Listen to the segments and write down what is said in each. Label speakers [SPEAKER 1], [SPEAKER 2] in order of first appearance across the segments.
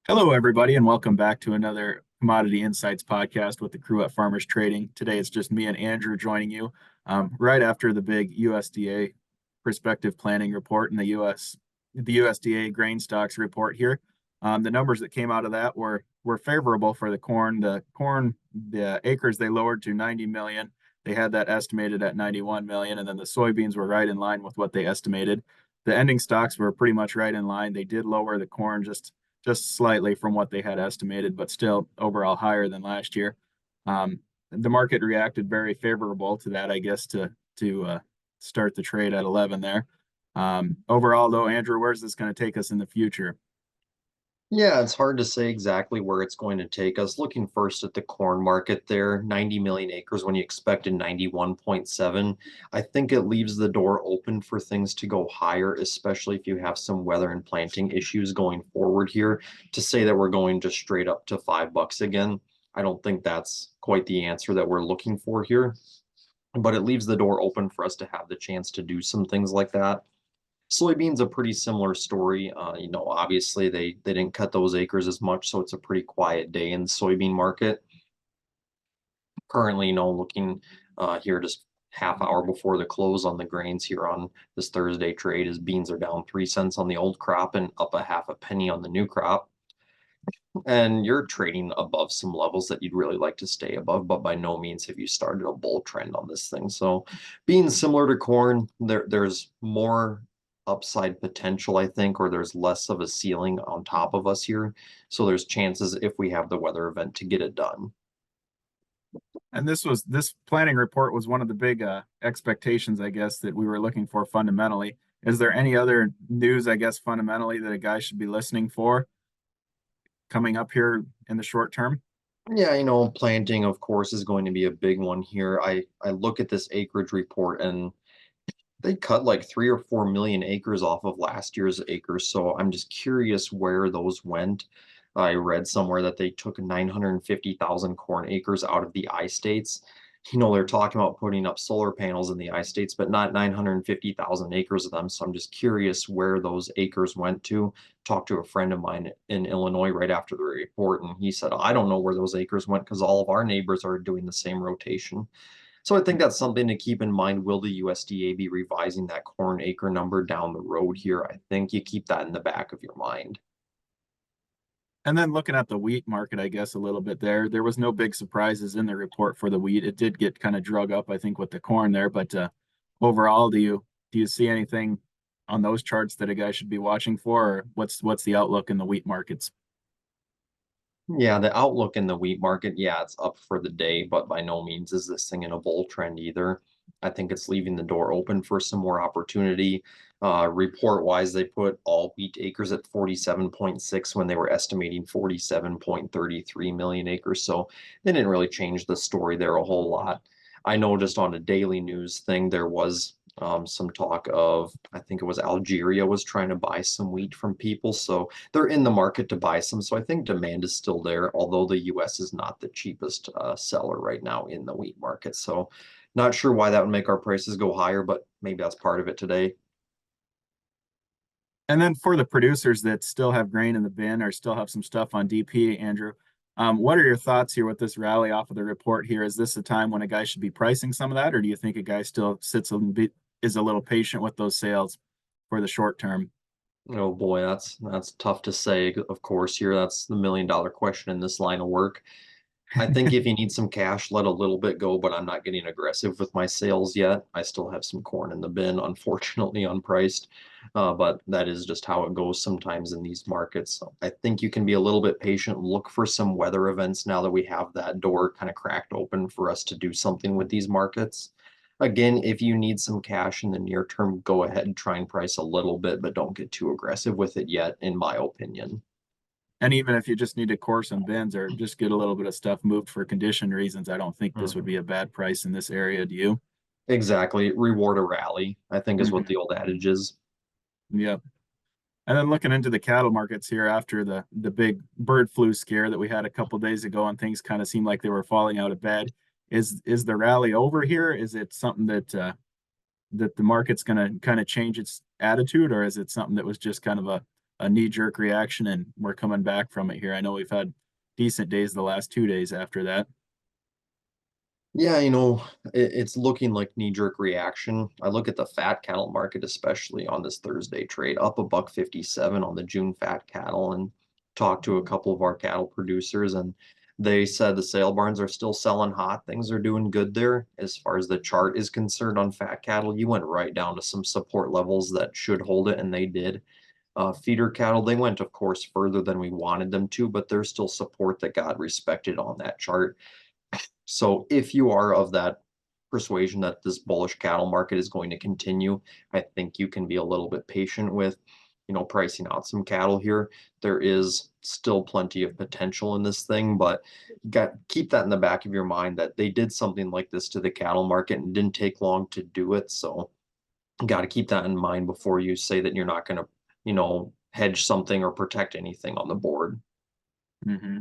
[SPEAKER 1] Hello, everybody, and welcome back to another Commodity Insights podcast with the crew at Farmers Trading. Today, it's just me and Andrew joining you right after the big USDA Prospective Planting report and the USDA grain stocks report here. The numbers that came out of that were favorable for the corn. The acres they lowered to 90 million. They had that estimated at 91 million, and then the soybeans were right in line with what they estimated. The ending stocks were pretty much right in line. They did lower the corn just slightly from what they had estimated, but still overall higher than last year. The market reacted very favorable to that, I guess, to start the trade at 11 there. Overall, though, Andrew, where's this going to take us in the future?
[SPEAKER 2] Yeah, it's hard to say exactly where it's going to take us. Looking first at the corn market there, 90 million acres when you expected 91.7. I think it leaves the door open for things to go higher, especially if you have some weather and planting issues going forward here. To say that we're going just straight up to $5 again, I don't think that's quite the answer that we're looking for here. But it leaves the door open for us to have the chance to do some things like that. Soybeans a pretty similar story. Obviously they didn't cut those acres as much, so it's a pretty quiet day in the soybean market. Currently, looking here just half hour before the close on the grains here on this Thursday trade, is beans are down 3 cents on the old crop and up a half a penny on the new crop. And you're trading above some levels that you'd really like to stay above, but by no means have you started a bull trend on this thing. So being similar to corn, there's more upside potential, I think, or there's less of a ceiling on top of us here. So there's chances if we have the weather event to get it done.
[SPEAKER 1] And this planning report was one of the big expectations, I guess, that we were looking for fundamentally. Is there any other news, I guess, fundamentally that a guy should be listening for coming up here in the short term?
[SPEAKER 2] Yeah, planting, of course, is going to be a big one here. I look at this acreage report and they cut like 3 or 4 million acres off of last year's acres. So I'm just curious where those went. I read somewhere that they took 950,000 corn acres out of the I states. They're talking about putting up solar panels in the I states, but not 950,000 acres of them. So I'm just curious where those acres went to. Talked to a friend of mine in Illinois right after the report, and he said, I don't know where those acres went because all of our neighbors are doing the same rotation. So I think that's something to keep in mind. Will the USDA be revising that corn acre number down the road here? I think you keep that in the back of your mind.
[SPEAKER 1] And then looking at the wheat market, I guess a little bit there was no big surprises in the report for the wheat. It did get kind of drug up, I think, with the corn there, but overall, do you see anything on those charts that a guy should be watching for, or what's the outlook in the wheat markets?
[SPEAKER 2] Yeah, the outlook in the wheat market, yeah, it's up for the day, but by no means is this thing in a bull trend either. I think it's leaving the door open for some more opportunity. Report wise, they put all wheat acres at 47.6 when they were estimating 47.33 million acres. So they didn't really change the story there a whole lot. I know just on a daily news thing, there was some talk of, I think it was Algeria was trying to buy some wheat from people. So they're in the market to buy some. So I think demand is still there, although the US is not the cheapest seller right now in the wheat market. So not sure why that would make our prices go higher, but maybe that's part of it today.
[SPEAKER 1] And then for the producers that still have grain in the bin or still have some stuff on DP, Andrew, what are your thoughts here with this rally off of the report here? Is this a time when a guy should be pricing some of that, or do you think a guy still is a little patient with those sales for the short term?
[SPEAKER 2] Oh boy, that's tough to say, of course, here. That's the million-dollar question in this line of work. I think if you need some cash, let a little bit go, but I'm not getting aggressive with my sales yet. I still have some corn in the bin, unfortunately unpriced, but that is just how it goes sometimes in these markets. So I think you can be a little bit patient, look for some weather events now that we have that door kind of cracked open for us to do something with these markets. Again, if you need some cash in the near term, go ahead and try and price a little bit, but don't get too aggressive with it yet, in my opinion.
[SPEAKER 1] And even if you just need to core some bins or just get a little bit of stuff moved for condition reasons, I don't think this would
[SPEAKER 2] Mhm.
[SPEAKER 1] be a bad price in this area. Do you?
[SPEAKER 2] Exactly. Reward a rally, I think is what
[SPEAKER 1] Hmm.
[SPEAKER 2] the old adage is.
[SPEAKER 1] Yep. And then looking into the cattle markets here after the big bird flu scare that we had a couple days ago, and things kind of seemed like they were falling out of bed. Is the rally over here? Is it something that the market's going to kind of change its attitude, or is it something that was just kind of a knee-jerk reaction and we're coming back from it here. I know we've had decent days the last 2 days after that.
[SPEAKER 2] Yeah, it's looking like knee-jerk reaction. I look at the fat cattle market, especially on this Thursday trade, up a buck 57 on the June fat cattle, and talked to a couple of our cattle producers, and they said the sale barns are still selling hot. Things are doing good there. As far as the chart is concerned on fat cattle, you went right down to some support levels that should hold it, and they did. Feeder cattle, they went, of course, further than we wanted them to, but there's still support that got respected on that chart. So if you are of that persuasion that this bullish cattle market is going to continue, I think you can be a little bit patient with, pricing out some cattle here. There is still plenty of potential in this thing, but keep that in the back of your mind that they did something like this to the cattle market and didn't take long to do it. So got to keep that in mind before you say that you're not going to, hedge something or protect anything on the board.
[SPEAKER 1] Mm-hmm.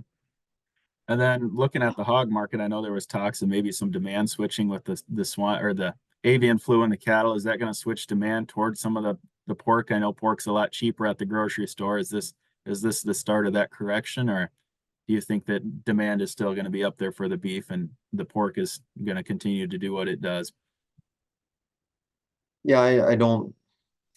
[SPEAKER 1] And then looking at the hog market, I know there was talks of maybe some demand switching with the swine or the avian flu in the cattle. Is that going to switch demand towards some of the pork? I know pork's a lot cheaper at the grocery store. Is this the start of that correction, or do you think that demand is still going to be up there for the beef and the pork is going to continue to do what it does?
[SPEAKER 2] Yeah, I don't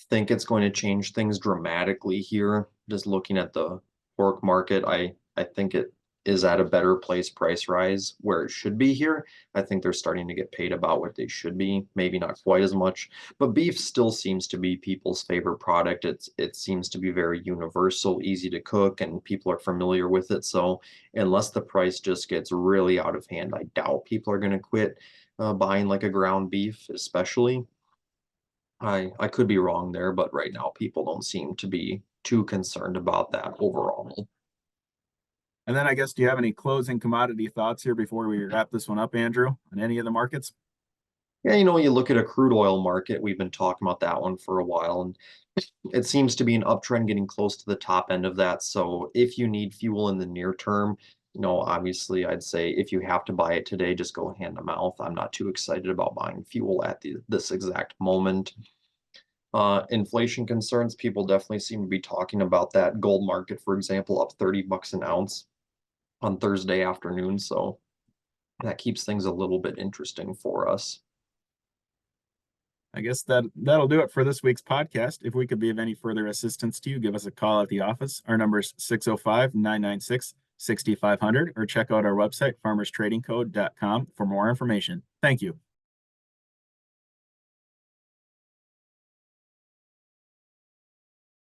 [SPEAKER 2] think it's going to change things dramatically here. Just looking at the pork market, I think it is at a better place price rise where it should be here. I think they're starting to get paid about what they should be, maybe not quite as much, but beef still seems to be people's favorite product. It seems to be very universal, easy to cook, and people are familiar with it. So unless the price just gets really out of hand, I doubt people are going to quit buying like a ground beef, especially. I could be wrong there, but right now people don't seem to be too concerned about that overall.
[SPEAKER 1] And then I guess, do you have any closing commodity thoughts here before we wrap this one up, Andrew, on any of the markets?
[SPEAKER 2] Yeah, you look at a crude oil market, we've been talking about that one for a while, and it seems to be an uptrend getting close to the top end of that. So if you need fuel in the near term, obviously I'd say if you have to buy it today, just go hand to mouth. I'm not too excited about buying fuel at this exact moment. Inflation concerns, people definitely seem to be talking about that. Gold market, for example, up 30 bucks an ounce on Thursday afternoon. So that keeps things a little bit interesting for us.
[SPEAKER 1] I guess that'll do it for this week's podcast. If we could be of any further assistance to you, give us a call at the office. Our number is 605-996-6500 or check out our website, farmerstradingcode.com, for more information. Thank you.